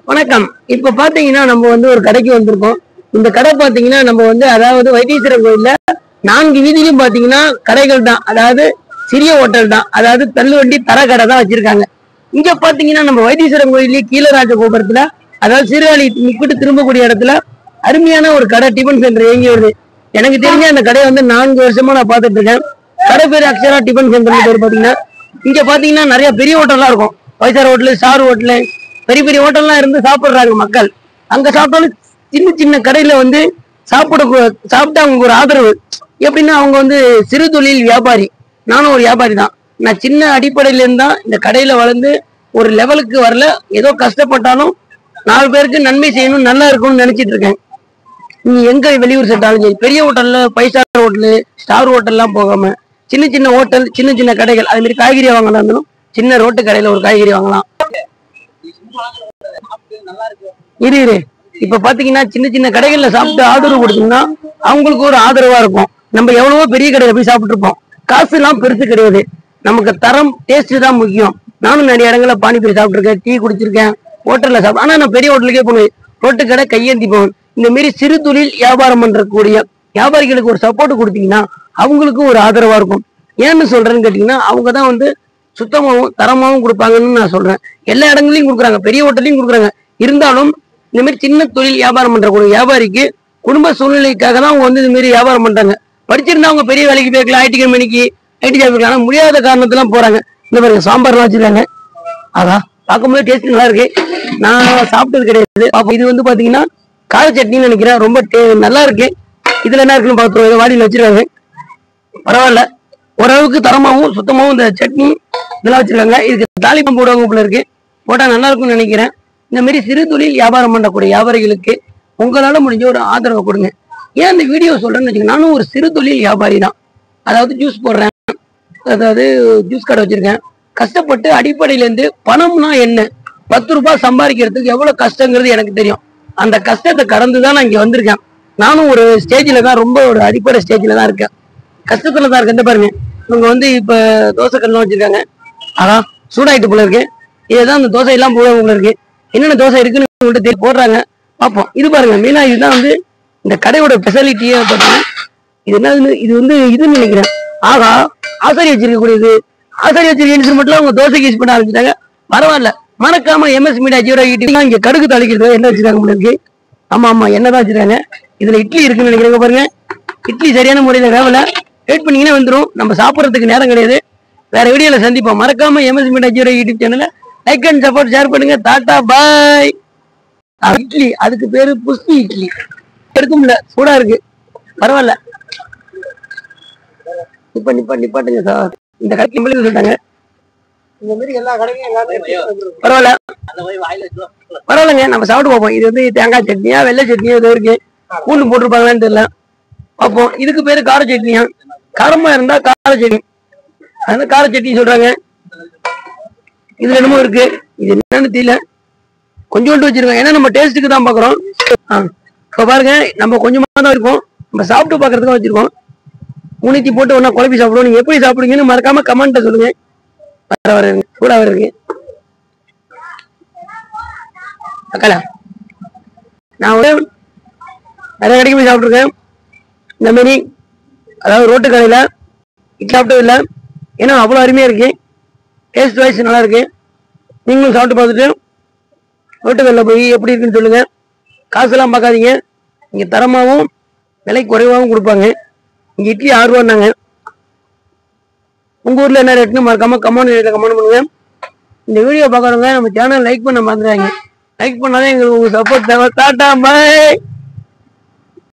வணக்கம். இப்ப பாத்தீங்கன்னா நம்ம ஒரு கடைக்கு வந்திருக்கோம். இந்த கடை பாத்தீங்கன்னா நம்ம அதாவது வைத்தீஸ்வரன் கோயில்ல 4 வீதியிலும் பாத்தீங்கன்னா கடைகள் தான். அதாவது சிறிய ஹோட்டல் தான். அதாவது தள்ளுவண்டி தர கடை தான் வச்சிருக்காங்க. இங்க பாத்தீங்கன்னா நம்ம வைத்தீஸ்வரன் கோயிலே கீழராஜ கோபுரத்துல, அதாவது சீர்காழி நிப்பிட்டு திரும்பக்கூடிய இடத்துல அருமையான ஒரு கடை டிபன் சென்டர் இயங்கி வருது. எனக்கு தெரிஞ்ச அந்த கடையை 4 வருஷமா நான் பாத்துட்டு இருக்கேன். கடை பேர் அக்ஷரா டிபன் சென்டர் பேர் பாத்தீங்கன்னா. இங்க பாத்தீங்கன்னா நிறைய பெரிய ஹோட்டல்லாம் இருக்கும். வைசார் ஹோட்டலு, ஸ்டார் ஹோட்டலு, பெரிய பெரிய ஹோட்டல்லாம் இருந்து சாப்பிடுறாங்க மக்கள். அங்க சாப்பிட்டாலும் சின்ன சின்ன கடையில சாப்பிட்டு அவங்க ஒரு ஆதரவு. எப்படின்னா அவங்க சிறு தொழில் வியாபாரி. நானும் ஒரு வியாபாரி தான். நான் சின்ன அடிப்படையில இருந்தா இந்த கடையில வளர்ந்து ஒரு லெவலுக்கு வரல. ஏதோ கஷ்டப்பட்டாலும் 4 பேருக்கு நன்மை செய்யணும், நல்லா இருக்கணும்னு நினைச்சிட்டு இருக்கேன். நீ எங்க வெளியூர் செட்டாலும் சரி, பெரிய ஹோட்டல்ல 5 ஸ்டார் ஹோட்டலு, ஸ்டார் ஹோட்டல்லாம் போகாம சின்ன சின்ன ஹோட்டல், சின்ன சின்ன கடைகள், அது மாதிரி காய்கறி வாங்கலாம் இருந்தாலும் சின்ன ரோட்டு கடையில ஒரு காய்கறி வாங்கலாம். இரு இப்ப பாத்தீங்கன்னா சின்ன சின்ன கடைகள்ல சாப்பிட்டு ஆதரவு கொடுத்தீங்கன்னா அவங்களுக்கு ஒரு ஆதரவா இருக்கும். நம்ம எவ்வளவோ பெரிய கடையில போய் சாப்பிட்டு இருப்போம். காசு எல்லாம் பெருசு கிடையாது. நமக்கு தரம், டேஸ்ட் தான் முக்கியம். நானும் நிறைய இடங்கள்ல பானிபூரி சாப்பிட்டுருக்கேன், டீ குடிச்சிருக்கேன், ஹோட்டல்ல சாப்பிட்டு. ஆனா நான் பெரிய ஹோட்டலுக்கே போனேன், ரோட்டு கடை கையேந்தி போவேன். இந்த மாரி சிறு தொழில் வியாபாரம் பண்றக்கூடிய வியாபாரிகளுக்கு ஒரு சப்போர்ட் கொடுத்தீங்கன்னா அவங்களுக்கும் ஒரு ஆதரவா இருக்கும். ஏன்னு சொல்றேன்னு கேட்டீங்கன்னா அவங்க தான் சுத்தமாகவும் தரமாகவும் கொடுப்பாங்கன்னு நான் சொல்றேன். எல்லா இடங்களையும் கொடுக்குறாங்க, பெரிய ஹோட்டலையும் கொடுக்குறாங்க. இருந்தாலும் இந்த மாதிரி சின்ன தொழில் வியாபாரம் பண்றக்கூடிய வியாபாரிக்கு குடும்ப சூழ்நிலைக்காக தான் அவங்க இது மாதிரி வியாபாரம் பண்றாங்க. படிச்சிருந்தா அவங்க பெரிய வேலைக்கு போய்க்கலாம், ஐடி கம்பெனிக்கு, ஐடி ஜாப் போய்க்கலாம். ஆனா முடியாத காரணத்தெல்லாம் போறாங்க. இந்த மாதிரி சாம்பார்லாம் வச்சிருக்காங்க. அதான் பார்க்கும்போது டேஸ்ட் நல்லா இருக்கு. நான் சாப்பிட்டது கிடையாது. அப்போ இது பாத்தீங்கன்னா கார சட்னின்னு நினைக்கிறேன். ரொம்ப நல்லா இருக்கு. இதுல என்ன இருக்குன்னு பார்த்துருவோம். வாடியில் வச்சிருக்காங்க. பரவாயில்ல, ஓரளவுக்கு தரமாகவும் சுத்தமாகவும் இந்த சட்னி இதெல்லாம் வச்சிருக்காங்க. இதுக்கு தாளிப்பம் போடுவாங்க போல இருக்கு. போட்டா நல்லா இருக்கும்னு நினைக்கிறேன். இந்த மாதிரி சிறு தொழில் வியாபாரம் பண்ணக்கூடிய வியாபாரிகளுக்கு உங்களால முடிஞ்ச ஒரு ஆதரவை கொடுங்க. ஏன் இந்த வீடியோ சொல்றேன்னு வச்சுக்கோங்க, நானும் ஒரு சிறு தொழில் வியாபாரி தான். அதாவது ஜூஸ் போடுறேன், அதாவது ஜூஸ் கடை வச்சிருக்கேன். கஷ்டப்பட்டு அடிப்படையில இருந்து பணம்னா என்ன, 10 ரூபாய் சம்பாதிக்கிறதுக்கு எவ்வளவு கஷ்டங்கிறது எனக்கு தெரியும். அந்த கஷ்டத்தை கடந்துதான் நான் இங்க வந்திருக்கேன். நானும் ஒரு ஸ்டேஜ்ல தான், ரொம்ப ஒரு அடிப்படை ஸ்டேஜ்ல தான் இருக்கேன். கஷ்டத்துல தான் இருக்கேன். பாருங்க, இவங்க இப்ப தோசை கல்லாம் வச்சிருக்காங்க. அதான் சூடாயிட்டு போல இருக்கு. இதுதான் அந்த தோசை எல்லாம் போடுவாங்க போல இருக்கு. என்னென்ன தோசை இருக்குன்னு போடுறாங்க, பார்ப்போம். இது பாருங்க, மெயினா இதுதான் இந்த கடையோட ஸ்பெஷாலிட்டியே பார்த்தீங்கன்னா இது என்ன, இது இதுன்னு நினைக்கிறேன். ஆகா, ஆசாரி வச்சிருக்கக்கூடியது. ஆசாரி வச்சிருக்க மட்டும் அவங்க தோசைக்கு யூஸ் பண்ண ஆரம்பிச்சிட்டாங்க. பரவாயில்ல, மறக்காம MS மீடியா ஜீரோ இங்க கடுகு தாளிக்கிறது என்ன வச்சிருக்காங்க போல இருக்கு. ஆமா என்னதான் வச்சிருக்காங்க. இதுல இட்லி இருக்குன்னு நினைக்கிறேன். பாருங்க, இட்லி சரியான முறையில வேவல. வெயிட் பண்ணீங்கன்னா வந்துடும். நம்ம சாப்பிட்றதுக்கு நேரம் கிடையாது. வேற வீடியோல சந்திப்போம். மறக்காம MS மீடியா ஜீரோ யூடியூப் சேனலை லைக் அண்ட் சப்போர்ட், ஷேர் பண்ணுங்க. டாடா பாய். இட்லி, அதுக்கு பேரு புஷ்பி இட்லி. இருக்கும்ல, சூடா இருக்கு. பரவாயில்ல, நிப்பாட்டுங்க சார். இந்த கடைக்கு சொல்லிட்டாங்க. இந்த மாதிரி எல்லா கடைக்கும் பரவாயில்ல, பரவாயில்லங்க. நம்ம சாப்பிட்டு பார்ப்போம். இது தேங்காய் சட்னியா, வெள்ளை சட்னியா, இது இருக்கு. பூண்டு போட்டிருப்பாங்களான்னு தெரியல, பார்ப்போம். இதுக்கு பேரு கார சட்னியா. காரமா இருந்தா கார சட்னி, அதனால கார சட்னி சொல்றாங்க. இதுல என்னமோ இருக்கு, இது என்னன்னு தெரியல. கொஞ்சோண்டு வச்சிருக்கோம், ஏன்னா நம்ம டேஸ்ட்டுக்கு தான் பாக்குறோம். இப்ப பாருங்க, நம்ம கொஞ்சமா தான் இருக்கும். நம்ம சாப்பிட்டு பாக்குறதுக்கு வச்சிருக்கோம். ஊனித்தி போட்டு ஒன்னா குழப்பி சாப்பிடுவோம். நீங்க எப்படி சாப்பிடுங்கன்னு மறக்காம கமெண்ட்ல சொல்லுங்க. சூடா இருக்கு. அக்கா, நான் நிறைய கடைக்கு போய் சாப்பிட்டுருக்கேன். இந்த மாதிரி, அதாவது ரோட்டு கடையில இட்லி சாப்பிட்டது இல்லை. ஏன்னா அவ்வளவு அருமையா இருக்கு. டேஸ்ட் வைஸ் நல்லா இருக்கு. நீங்களும் சாப்பிட்டு பார்த்துட்டு ரோட்டுகளில் போய் எப்படி இருக்குன்னு சொல்லுங்க. காசெல்லாம் பார்க்காதீங்க. இங்கே தரமாகவும் விலை குறைவாகவும் கொடுப்பாங்க. இங்கே இட்லி 6 ரூபான்னாங்க. உங்கள் ஊரில் என்ன ரேட்னு மறக்காம கமெண்ட் பண்ணுங்க. இந்த வீடியோ பார்க்குறவங்க நம்ம சேனல் லைக் பண்ண மறந்துடாங்க. லைக் பண்ணாதான் எங்களுக்கு உங்கள் சப்போர்ட் தேவை. டாடா பாய்.